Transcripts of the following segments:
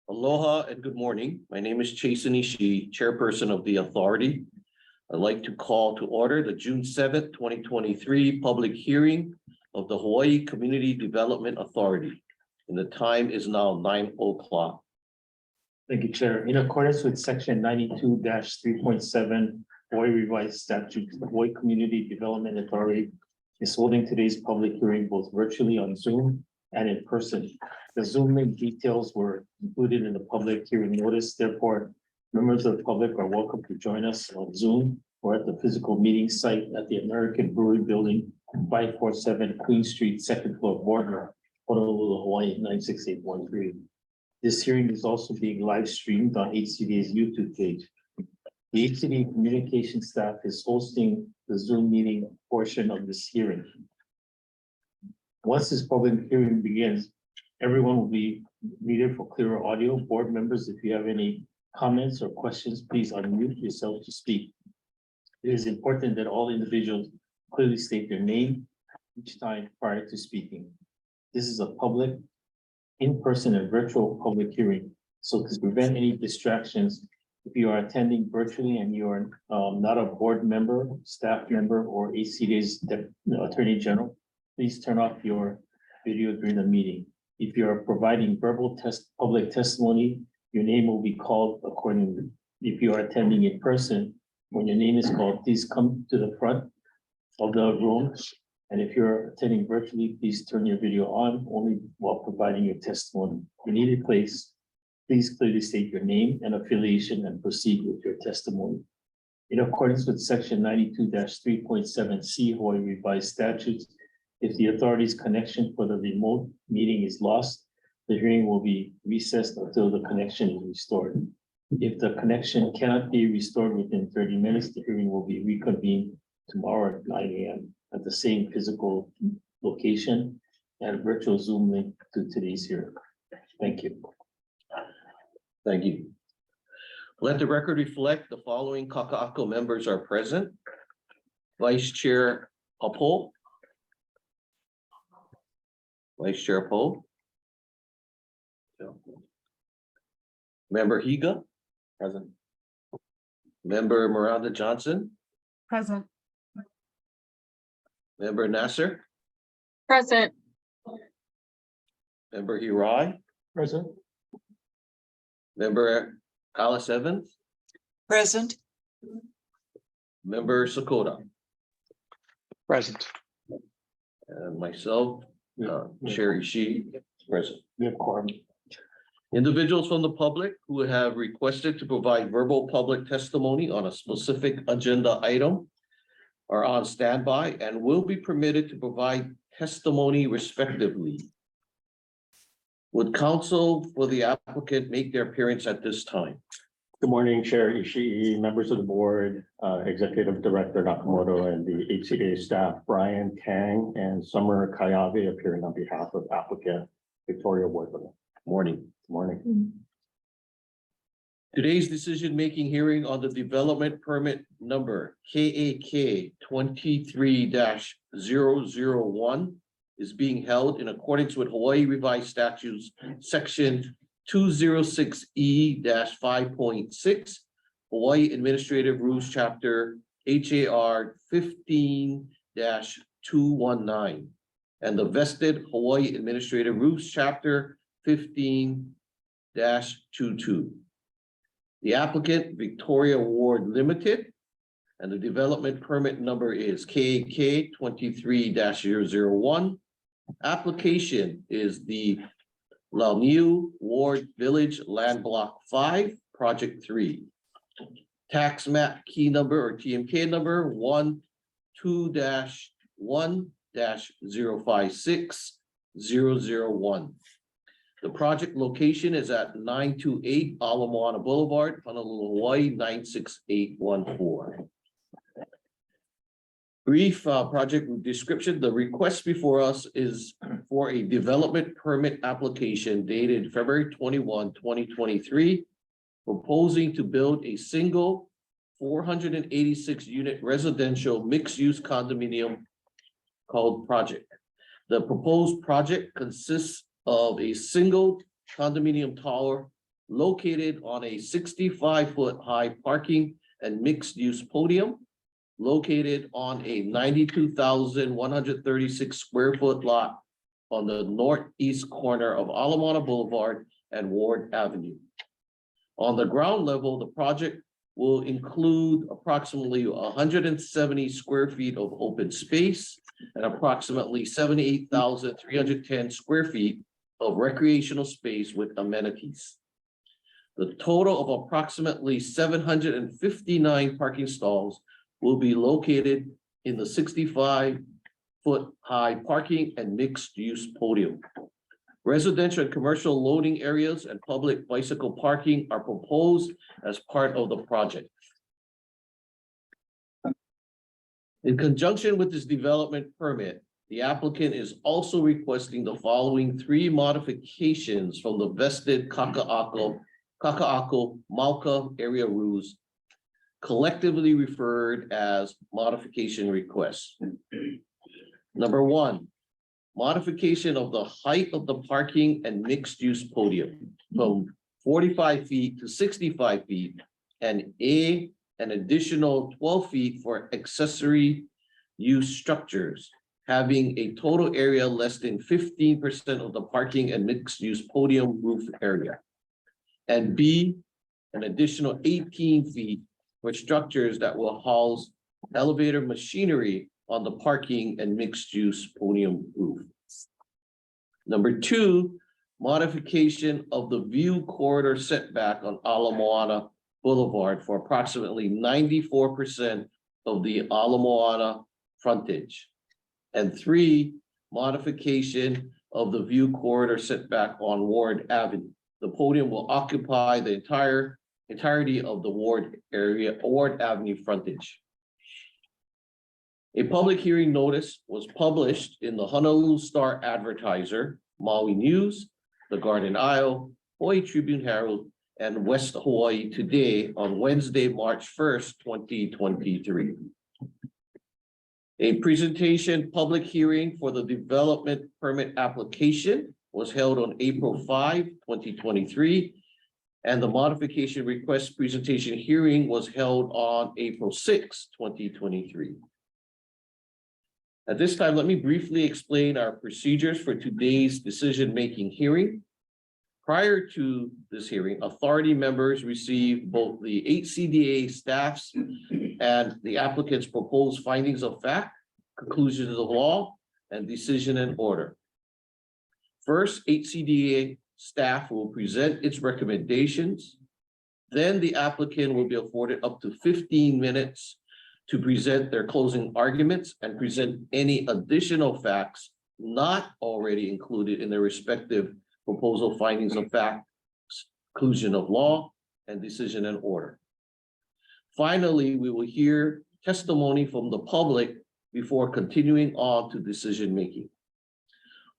Aloha and good morning. My name is Chasen Ishii, Chairperson of the Authority. I'd like to call to order the June 7th, 2023 public hearing of the Hawaii Community Development Authority. And the time is now 9 o'clock. Thank you, Chair. In accordance with section 92-3.7 Hawaii Revised Statutes, the Hawaii Community Development Authority is holding today's public hearing both virtually on Zoom and in person. The Zoom link details were included in the public hearing notice. Therefore, members of the public are welcome to join us on Zoom or at the physical meeting site at the American Brewery Building, 547 Queen Street, second floor, Boardwalk, Honolulu, Hawaii, 96813. This hearing is also being live streamed on HCDA's YouTube page. The HCD communication staff is hosting the Zoom meeting portion of this hearing. Once this public hearing begins, everyone will be muted for clearer audio. Board members, if you have any comments or questions, please unmute yourself to speak. It is important that all individuals clearly state their name each time prior to speaking. This is a public, in-person and virtual public hearing. So to prevent any distractions, if you are attending virtually and you are not a board member, staff member, or HCDA's Attorney General, please turn off your video during the meeting. If you are providing verbal public testimony, your name will be called accordingly. If you are attending in person, when your name is called, please come to the front of the room. And if you're attending virtually, please turn your video on only while providing your testimony. In any place, please clearly state your name and affiliation and proceed with your testimony. In accordance with section 92-3.7C Hawaii Revised Statutes, if the authority's connection for the remote meeting is lost, the hearing will be recessed until the connection is restored. If the connection cannot be restored within 30 minutes, the hearing will be reconvened tomorrow at 9 a.m. at the same physical location and virtual Zoom link to today's hearing. Thank you. Thank you. Let the record reflect the following Kaka'ako members are present. Vice Chair Apo. Vice Chair Poe. Member Higa. Present. Member Miranda Johnson. Present. Member Nasser. Present. Member Hirai. Present. Member Alice Evans. Present. Member Sakota. Present. And myself, Chair Ishii, present. We have quorum. Individuals from the public who have requested to provide verbal public testimony on a specific agenda item are on standby and will be permitted to provide testimony respectively. Would counsel for the applicant make their appearance at this time? Good morning, Chair Ishii, members of the board, Executive Director Nakamoto, and the HCA staff, Brian Tang and Summer Kayave, appearing on behalf of applicant Victoria Woodland. Morning. Morning. Today's decision-making hearing on the development permit number KAK 23-001 is being held in accordance with Hawaii Revised Statutes, section 206E-5.6, Hawaii Administrative Rules, chapter HAR 15-219, and the vested Hawaii Administrative Rules, chapter 15-22. The applicant, Victoria Ward Limited, and the development permit number is KAK 23-001. Application is the Launiu Ward Village Land Block 5, Project 3. Tax map key number or TMK number 12-1-056001. The project location is at 928 Ala Moana Boulevard, Honolulu, Hawaii, 96814. Brief project description. The request before us is for a development permit application dated February 21, 2023, proposing to build a single 486 unit residential mixed-use condominium called Project. The proposed project consists of a single condominium tower located on a 65-foot high parking and mixed-use podium located on a 92,136 square foot lot on the northeast corner of Alamana Boulevard and Ward Avenue. On the ground level, the project will include approximately 170 square feet of open space and approximately 78,310 square feet of recreational space with amenities. The total of approximately 759 parking stalls will be located in the 65-foot high parking and mixed-use podium. Residential and commercial loading areas and public bicycle parking are proposed as part of the project. In conjunction with this development permit, the applicant is also requesting the following 3 modifications from the vested Kaka'ako Mauka area rules, collectively referred as modification requests. Number 1, modification of the height of the parking and mixed-use podium from 45 feet to 65 feet and an additional 12 feet for accessory use structures having a total area less than 15% of the parking and mixed-use podium roof area. And B, an additional 18 feet for structures that will house elevator machinery on the parking and mixed-use podium roof. Number 2, modification of the view corridor setback on Ala Moana Boulevard for approximately 94% of the Ala Moana frontage. And 3, modification of the view corridor setback on Ward Avenue. The podium will occupy the entirety of the Ward Avenue frontage. A public hearing notice was published in the Honolulu Star Advertiser, Maui News, the Garden Isle, Hawaii Tribune Herald, and West Hawaii Today on Wednesday, March 1st, 2023. A presentation public hearing for the development permit application was held on April 5, 2023, and the modification request presentation hearing was held on April 6, 2023. At this time, let me briefly explain our procedures for today's decision-making hearing. Prior to this hearing, authority members received both the HCDA staff's and the applicant's proposed findings of fact, conclusions of law, and decision and order. First, HCDA staff will present its recommendations. Then the applicant will be afforded up to 15 minutes to present their closing arguments and present any additional facts not already included in their respective proposal findings of fact, conclusion of law, and decision and order. Finally, we will hear testimony from the public before continuing on to decision making.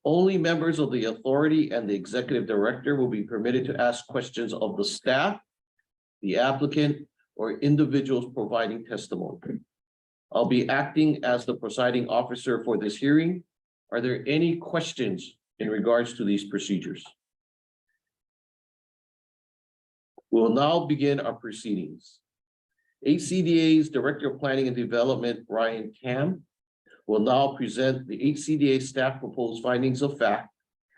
Only members of the authority and the executive director will be permitted to ask questions of the staff, the applicant, or individuals providing testimony. I'll be acting as the presiding officer for this hearing. Are there any questions in regards to these procedures? We'll now begin our proceedings. HCDA's Director of Planning and Development, Ryan Tam, will now present the HCDA staff proposed findings of fact,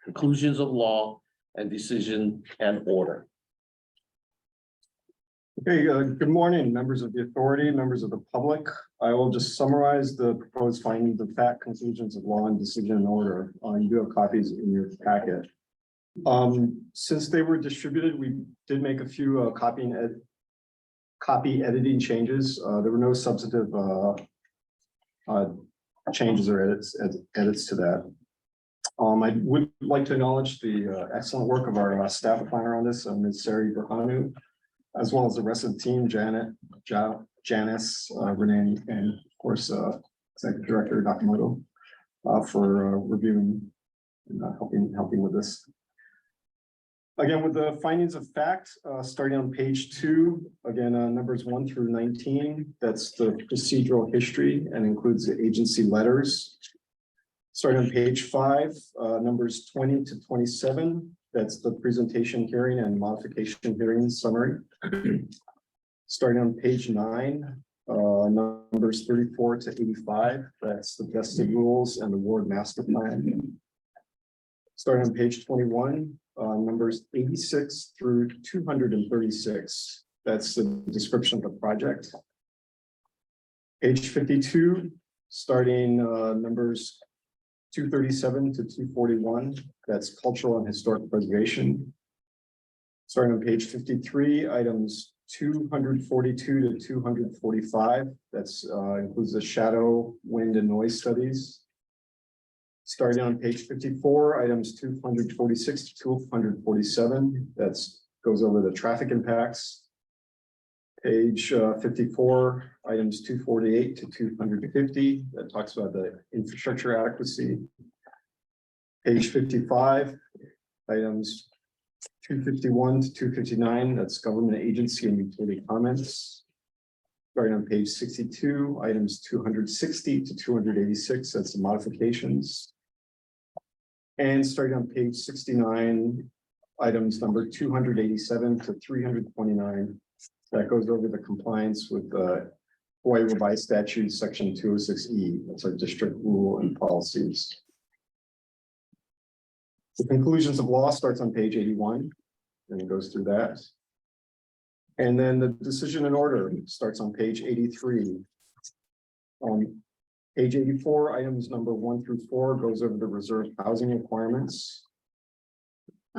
conclusions of law, and decision and order. Okay, good morning, members of the authority, members of the public. I will just summarize the proposed findings of fact, conclusions of law, and decision and order. You do have copies in your packet. Since they were distributed, we did make a few copy editing changes. There were no substantive changes or edits to that. I would like to acknowledge the excellent work of our staff planner on this, Ms. Sari Burhanu, as well as the rest of the team, Janice, Renee, and of course, Executive Director Nakamoto, for reviewing and helping with this. Again, with the findings of fact, starting on page 2, again, numbers 1 through 19, that's the procedural history and includes the agency letters. Starting on page 5, numbers 20 to 27 that's the presentation hearing and modification hearing summary. Starting on page 9, numbers 34 to 85, that's the vested rules and the ward master plan. Starting on page 21, numbers 86 through 236, that's the description of the project. Page 52, starting numbers 237 to 241, that's cultural and historic preservation. Starting on page 53, items 242 to 245, that's includes the shadow, wind, and noise studies. Starting on page 54, items 246 to 247, that's goes over the traffic impacts. Page 54, items 248 to 250, that talks about the infrastructure adequacy. Page 55, items 251 to 259, that's government agency and utility comments. Starting on page 62, items 260 to 286, that's the modifications. And starting on page 69, items number 287 to 329, that goes over the compliance with the Hawaii Revised Statute, section 206E, that's our district rule and policies. The conclusions of law starts on page 81, and it goes through that. And then the decision in order starts on page 83. On page 84, items number 1 through 4 goes over the reserve housing requirements.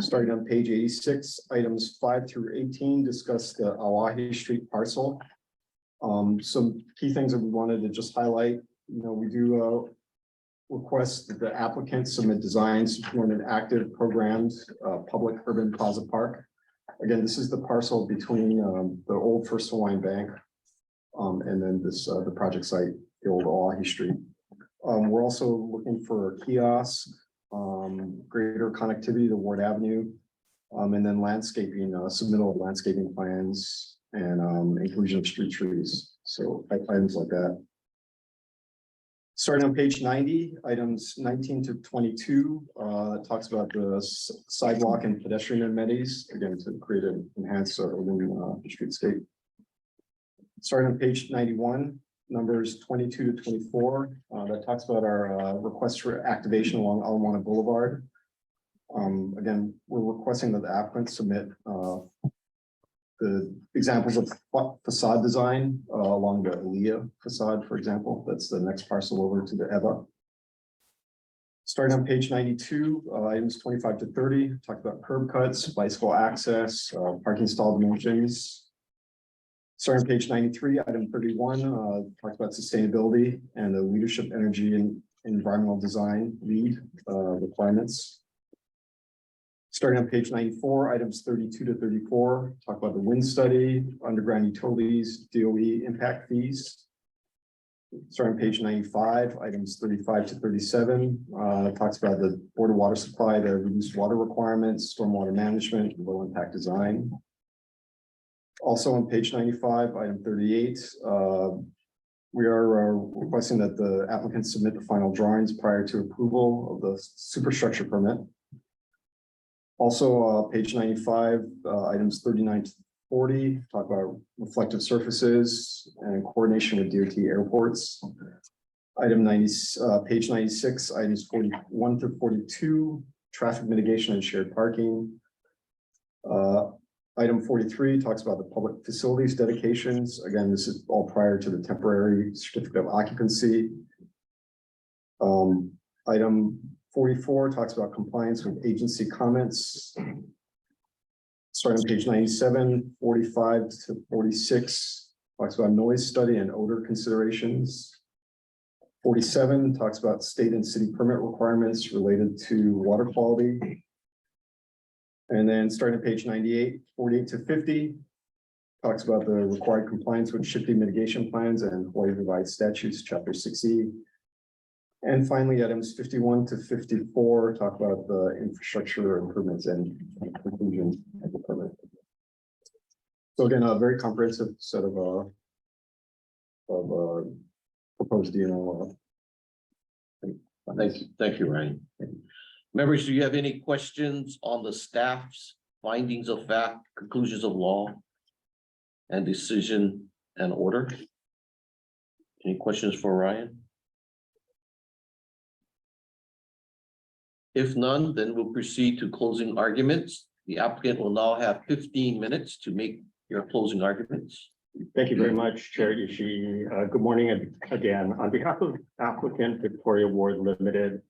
Starting on page 86, items 5 through 18 discuss the Awahi Street parcel. Some key things that we wanted to just highlight, we do request that the applicant submit designs for an active programmed public urban plaza park. Again, this is the parcel between the old First Hawaiian Bank and then this the project site, the old Oahe Street. We're also looking for kiosks, greater connectivity to Ward Avenue, and then landscaping, submittal of landscaping plans and inclusion of street trees. So items like that. Starting on page 90, items 19 to 22, talks about the sidewalk and pedestrian amenities, again, to create an enhanced urban streetscape. Starting on page 91, numbers 22 to 24, that talks about our request for activation along Ala Moana Boulevard. Again, we're requesting that the applicant submit the examples of facade design along the Aaliyah facade, for example. That's the next parcel over to the EVA. Starting on page 92, items 25 to 30, talk about curb cuts, bicycle access, parking stall dimensions. Starting on page 93, item 31, talks about sustainability and the leadership, energy, and environmental design lead requirements. Starting on page 94, items 32 to 34, talk about the wind study, underground utilities, DOE impact fees. Starting on page 95, items 35 to 37, talks about the Board of Water Supply, the reduced water requirements, stormwater management, and low impact design. Also on page 95, item 38, we are requesting that the applicant submit the final drawings prior to approval of the superstructure permit. Also, page 95, items 39 to 40, talk about reflective surfaces and in coordination with DOT airports. Item 90, page 96, items 41 through 42, traffic mitigation and shared parking. Item 43 talks about the public facilities dedications. Again, this is all prior to the temporary certificate of occupancy. Item 44 talks about compliance with agency comments. Starting on page 97, 45 to 46 talks about noise study and odor considerations. 47 talks about state and city permit requirements related to water quality. And then starting at page 98, 48 to 50 talks about the required compliance with shifting mitigation plans and Hawaii Revised Statutes, Chapter 6E. And finally, items 51 to 54 talk about the infrastructure improvements and conclusion of the permit. So again, a very comprehensive set of proposed DNO. Thank you, Ryan. Members, do you have any questions on the staff's findings of fact, conclusions of law, and decision and order? Any questions for Ryan? If none, then we'll proceed to closing arguments. The applicant will now have 15 minutes to make your closing arguments. Thank you very much, Chair Ishii. Good morning again. On behalf of applicant Victoria Ward Limited,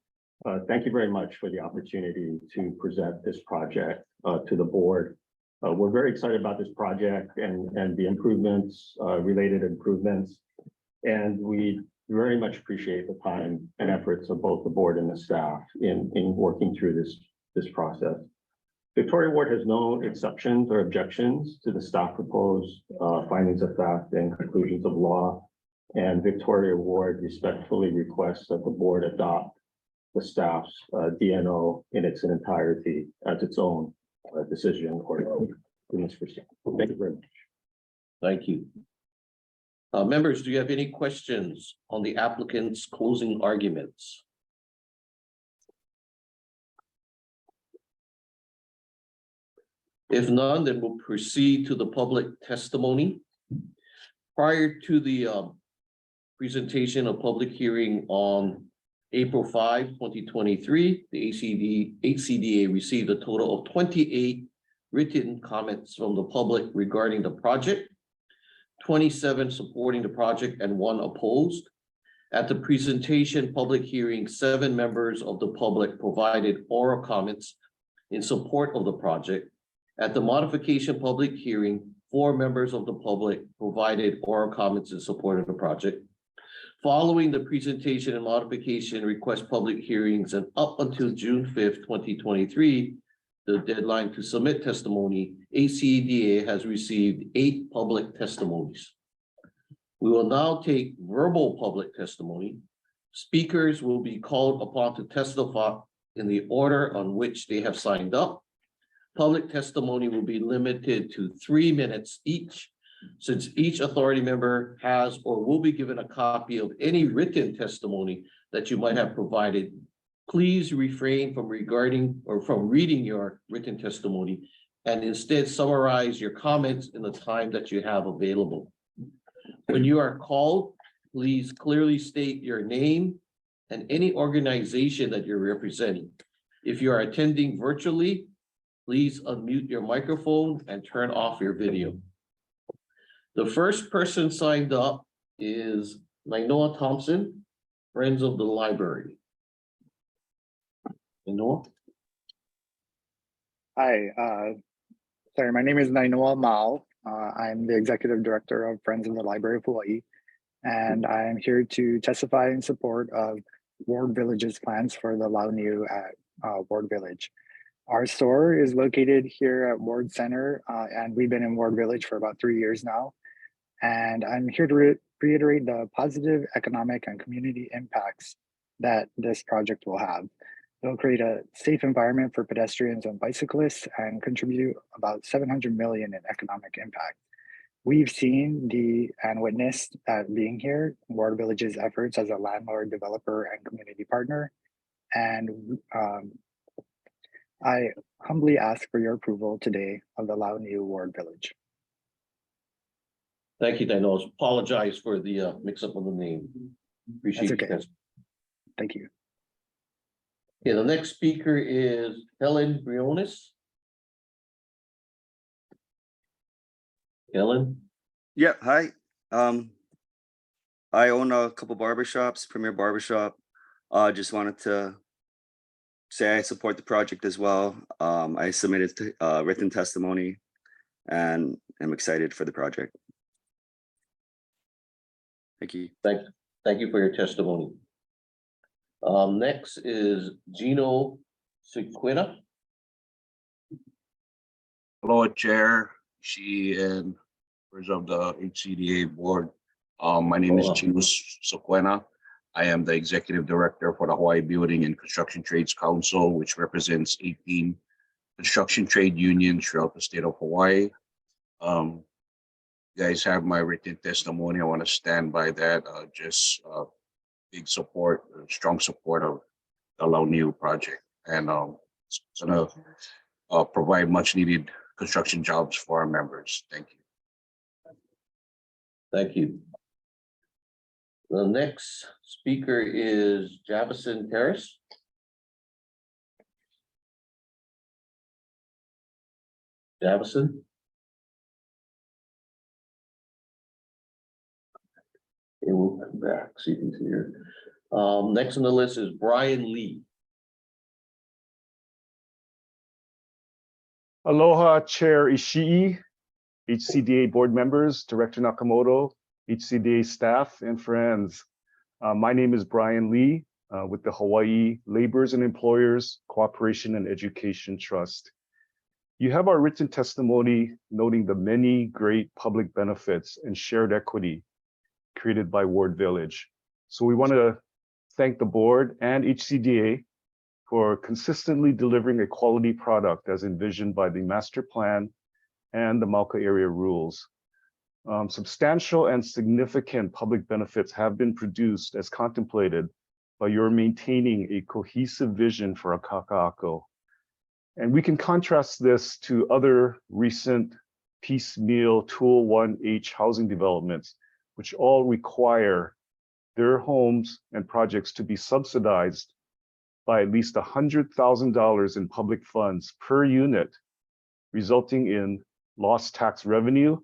thank you very much for the opportunity to present this project to the board. We're very excited about this project and the improvements, related improvements. And we very much appreciate the time and efforts of both the board and the staff in working through this process. Victoria Ward has no exceptions or objections to the staff proposed findings of fact and conclusions of law. And Victoria Ward respectfully requests that the board adopt the staff's DNO in its entirety as its own decision or in this proceeding. Thank you very much. Thank you. Members, do you have any questions on the applicant's closing arguments? If none, then we'll proceed to the public testimony. Prior to the presentation of public hearing on April 5, 2023, the HCDA received a total of 28 written comments from the public regarding the project, 27 supporting the project and 1 opposed. At the presentation public hearing, 7 members of the public provided oral comments in support of the project. At the modification public hearing, 4 members of the public provided oral comments in support of the project. Following the presentation and modification request public hearings and up until June 5th, 2023, the deadline to submit testimony, ACDA has received 8 public testimonies. We will now take verbal public testimony. Speakers will be called upon to testify in the order on which they have signed up. Public testimony will be limited to 3 minutes each. Since each authority member has or will be given a copy of any written testimony that you might have provided, please refrain from reading your written testimony and instead summarize your comments in the time that you have available. When you are called, please clearly state your name and any organization that you're representing. If you are attending virtually, please unmute your microphone and turn off your video. The first person signed up is Nainoa Thompson, Friends of the Library. Nainoa? Hi, sorry, my name is Nainoa Mao. I'm the Executive Director of Friends of the Library of Hawaii, and I'm here to testify in support of Ward Village's plans for the Launiu at Ward Village. Our store is located here at Ward Center, and we've been in Ward Village for about 3 years now. And I'm here to reiterate the positive economic and community impacts that this project will have. It'll create a safe environment for pedestrians and bicyclists and contribute about 700 million in economic impact. We've seen and witnessed that being here, Ward Village's efforts as a landlord, developer, and community partner. And I humbly ask for your approval today of the Launiu Ward Village. Thank you, Nainoa. Apologize for the mix-up of the name. Appreciate That's okay. it. Thank you. Okay, the next speaker is Helen Briones. Helen? Yeah, hi. I own a couple barbershops, Premier Barbershop. Just wanted to say I support the project as well. I submitted written testimony and I'm excited for the project. Thank you. Thank you for your testimony. Next is Gino Sequina. Hello, Chair, and members of the HCDA board. My name is Gino Sequina. I am the Executive Director for the Hawaii Building and Construction Trades Council, which represents 18 construction trade unions throughout the state of Hawaii. You guys have my written testimony. I want to stand by that. Big support, strong support of the Launiu project. and it's gonna provide much needed construction jobs for our members. Thank you. Thank you. The next speaker is Javison Harris. Javison? It will come back, see if he's here. Next on the list is Brian Lee. Aloha, Chair Ishii, HCDA board members, Director Nakamoto, HCDA staff, and friends. My name is Brian Lee with the Hawaii Laborers and Employers Cooperation and Education Trust. You have our written testimony noting the many great public benefits and shared equity created by Ward Village. So we want to thank the board and HCDA for consistently delivering a quality product as envisioned by the master plan and the Mauka area rules. Substantial and significant public benefits have been produced as contemplated by your maintaining a cohesive vision for a kaka'ako. And we can contrast this to other recent piecemeal Tool 1H housing developments, which all require their homes and projects to be subsidized by at least $100,000 in public funds per unit, resulting in lost tax revenue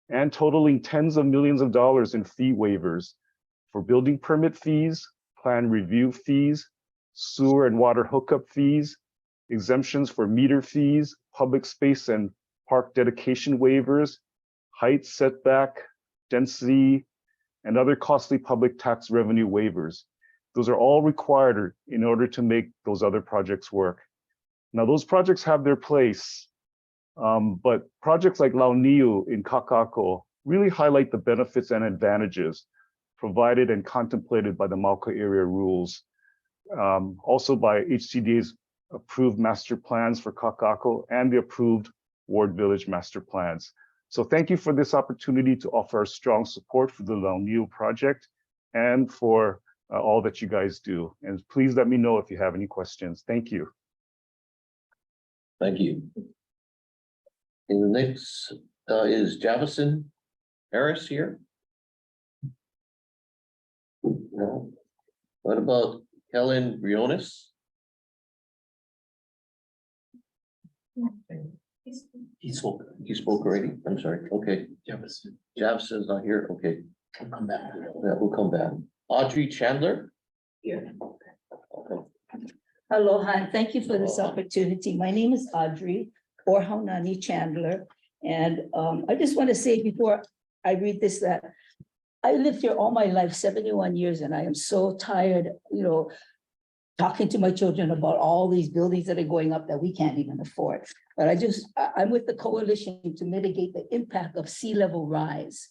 and totaling tens of millions of dollars in fee waivers for building permit fees, plan review fees, sewer and water hookup fees, exemptions for meter fees, public space and park dedication waivers, height setback, density, and other costly public tax revenue waivers. Those are all required in order to make those other projects work. Now, those projects have their place, but projects like Launiu in Kaka'ako really highlight the benefits and advantages provided and contemplated by the Mauka area rules, also by HCDA's approved master plans for Kaka'ako and the approved Ward Village master plans. So thank you for this opportunity to offer our strong support for the Launiu project and for all that you guys do. And please let me know if you have any questions. Thank you. Thank you. And the next is Javison Harris here. No. What about Helen Briones? He spoke already? I'm sorry. Okay. Javison's not here. Okay. We'll come back. Yeah, we'll come back. Audrey Chandler? Here. Okay. Aloha, and thank you for this opportunity. My name is Audrey or Haunani Chandler. And I just want to say before I read this that I lived here all my life, 71 years, and I am so tired, talking to my children about all these buildings that are going up that we can't even afford. But I'm with the coalition to mitigate the impact of sea level rise.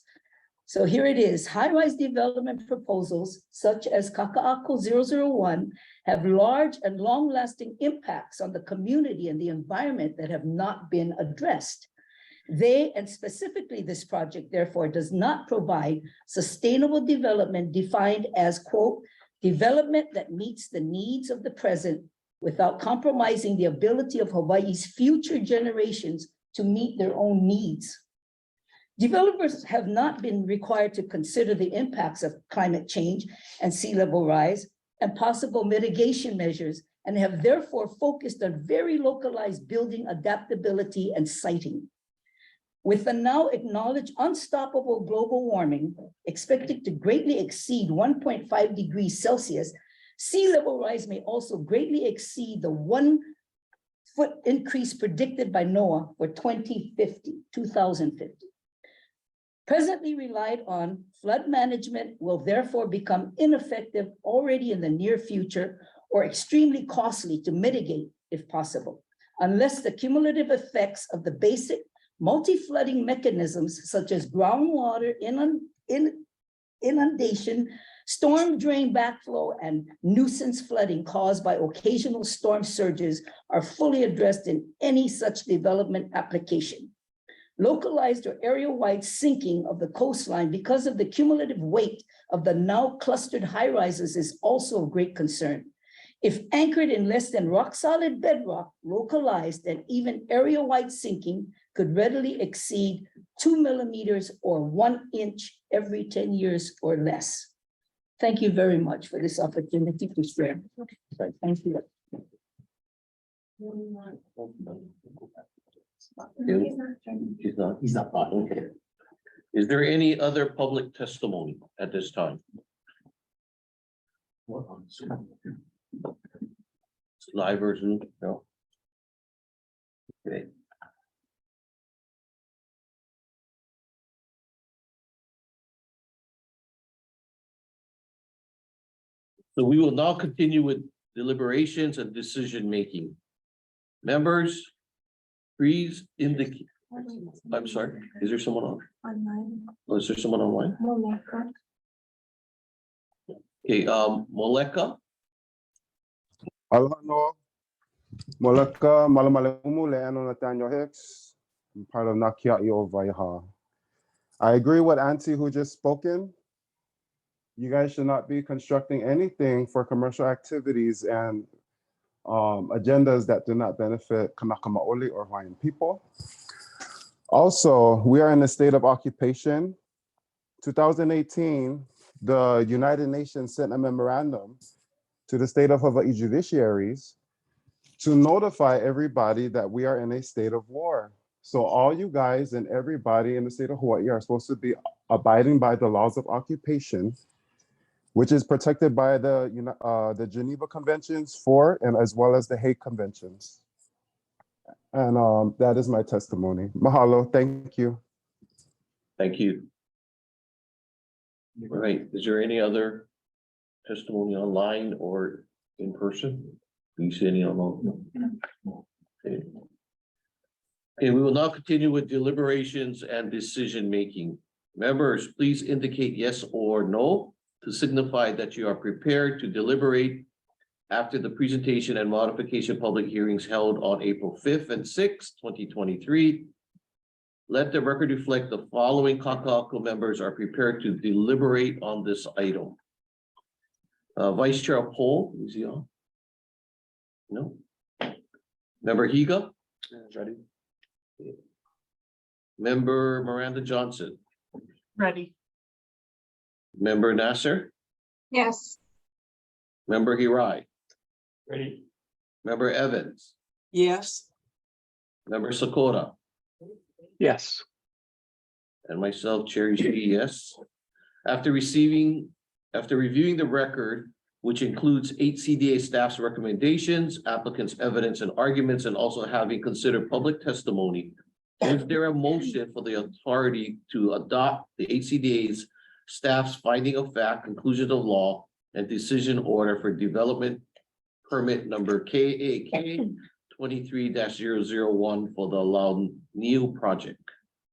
So here it is, high-rise development proposals such as Kaka'ako 001 have large and long-lasting impacts on the community and the environment that have not been addressed. They, and specifically this project, therefore, does not provide sustainable development defined as, quote, development that meets the needs of the present without compromising the ability of Hawaii's future generations to meet their own needs. Developers have not been required to consider the impacts of climate change and sea level rise and possible mitigation measures, and have therefore focused on very localized building adaptability and siting. With the now acknowledged unstoppable global warming expected to greatly exceed 1.5 degrees Celsius, sea level rise may also greatly exceed the 1 foot increase predicted by NOAA for 2050. Presently relied on flood management will therefore become ineffective already in the near future or extremely costly to mitigate if possible, unless the cumulative effects of the basic multi-flooding mechanisms such as groundwater inundation, storm drain backflow, and nuisance flooding caused by occasional storm surges are fully addressed in any such development application. Localized or area-wide sinking of the coastline because of the cumulative weight of the now clustered high rises is also of great concern. If anchored in less than rock-solid bedrock, localized and even area-wide sinking could readily exceed 2 millimeters or 1 inch every 10 years or less. Thank you very much for this opportunity to share. Thank you. He's not, okay. Is there any other public testimony at this time? Live version, no? Okay. So we will now continue with deliberations and decision-making. Members, please indicate. I'm sorry, is there someone on? Online. Oh, is there someone online? Okay, Moleka, Alano, Moleka, Malamalumule, and Nathaniel Hicks. I'm part of Nakiai Vaiha. I agree with Auntie who just spoken. You guys should not be constructing anything for commercial activities and agendas that do not benefit Kanaka Maoli or Hawaiian people. Also, we are in a state of occupation. 2018, the United Nations sent a memorandum to the state of Hawaii judiciaries to notify everybody that we are in a state of war. So all you guys and everybody in the state of Hawaii are supposed to be abiding by the laws of occupation, which is protected by the Geneva Conventions and as well as the Hague Conventions. And that is my testimony. Mahalo, thank you. thank you. All right, is there any other testimony online or in person? Do you see any online? Okay. Okay, we will now continue with deliberations and decision-making. Members, please indicate yes or no to signify that you are prepared to deliberate after the presentation and modification public hearings held on April 5th and 6th, 2023. Let the record reflect the following Kaka'ako members are prepared to deliberate on this item. Vice Chair Pohl, is he on? No. Member Higa? Ready. Member Miranda Johnson. Ready. Member Nasser. Yes. Member Hirai. Ready? Member Evans. Yes. Member Sakura. Yes. And myself, Chair Ishii, yes. After reviewing the record, which includes 8 CDA staff's recommendations, applicants' evidence and arguments, and also having considered public testimony, is there a motion for the authority to adopt the 8 CDA's staff's finding of fact, conclusion of law, and decision order for development permit number KAK 23-001 for the Launiu project?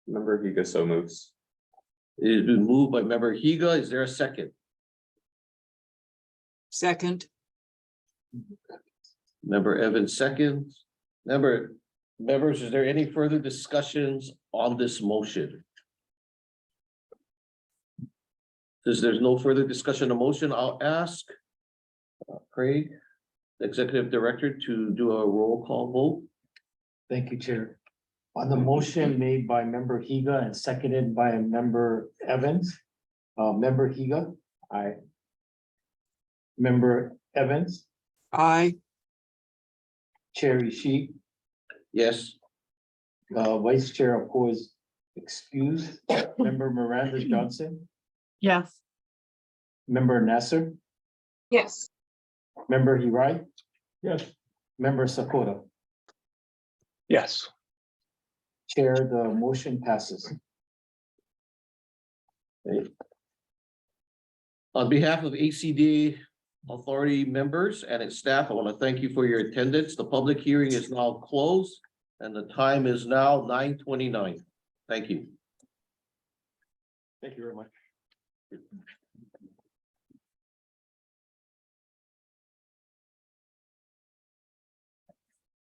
Member Higa so moves. It has been moved by member Higa. Is there a second? Second. Member Evans seconds. Members, is there any further discussions on this motion? Since there's no further discussion on motion, I'll ask Craig, the Executive Director, to do a roll call vote. Thank you, Chair. On the motion made by member Higa and seconded by member Evans, member Higa. Aye. Member Evans, Aye. Chair Ishii, Yes. Vice Chair opposed, excused, member Miranda Johnson, Yes. member Nasser, Yes. member Hirai, Yes. member Sakura. Yes. Chair, the motion passes. Okay. On behalf of ACD Authority members and its staff, I want to thank you for your attendance. The public hearing is now closed and the time is now 9:29. Thank you. Thank you very much.